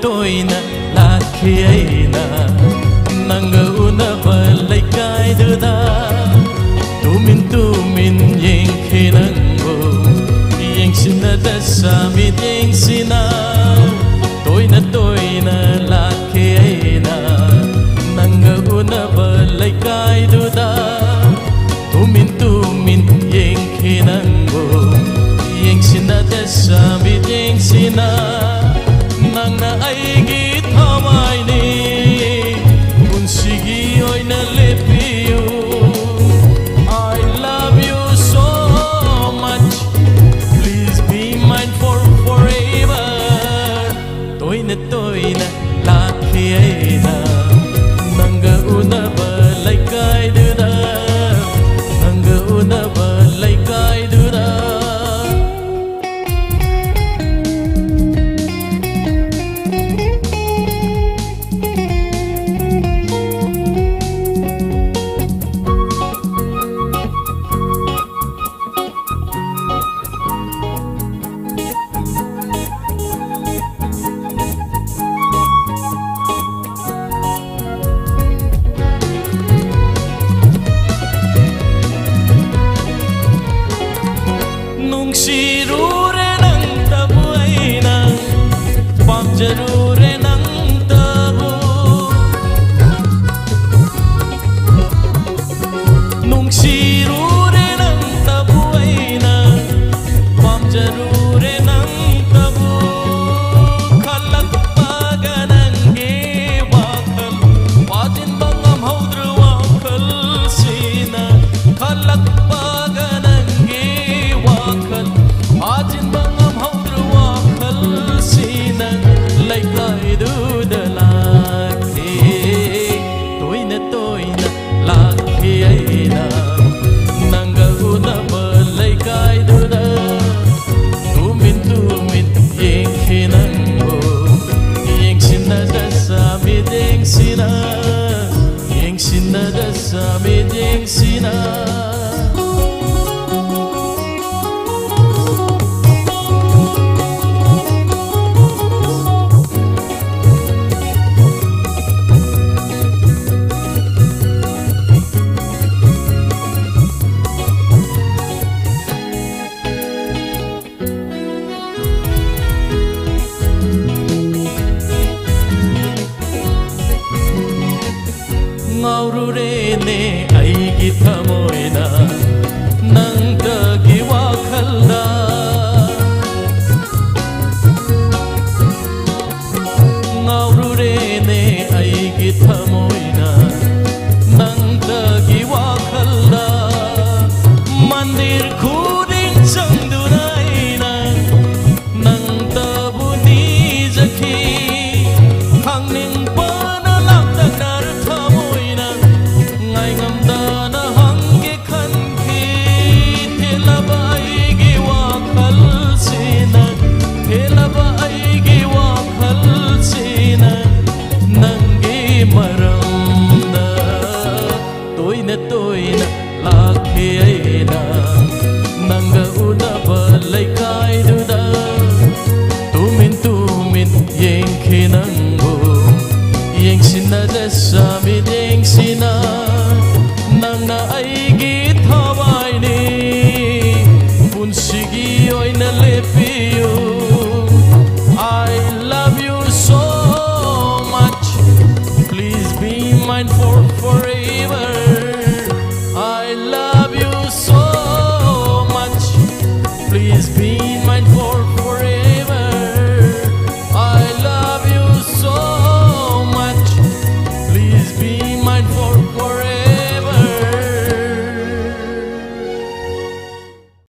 Toina lakhiaina nanga unaba laikai duda tumin yengke nango yengsina dasami yengsina toina lakhiaina nanga unaba laikai duda tumin yengke nango yengsina dasami yengsina nangna aigi thawai ni punsigi oina lepiu I love you so much please be mine for forever toina lakhiaina nanga unaba laikai duda nanga unaba laikai duda Nungsirure nang tabu aina pamjarure nang tabu Nungsirure nang tabu aina pamjarure nang tabu khalak paganange wakhal wajin bangam haudru wakhal sina khalak paganange wakhal ajin bangam haudru wakhal sina laikai duda lakhe toina lakhe aina nanga unaba laikai duda tumin yengke nango yengsina dasami yengsina yengsina dasami yengsina ngaururene aigi thamoina nangdagi wakhalda ngaururene aigi thamoina nangdagi wakhalda mandir khudin changdunaina nangtabu nijaki khangning pana lapdanar thamoina ngai ngamdana hange khanki thelaba aigi wakhal sina thelaba aigi wakhal sina nange maramda toina lakhe aina nanga unaba laikai duda tumin yengke nango yengsina dasami yengsina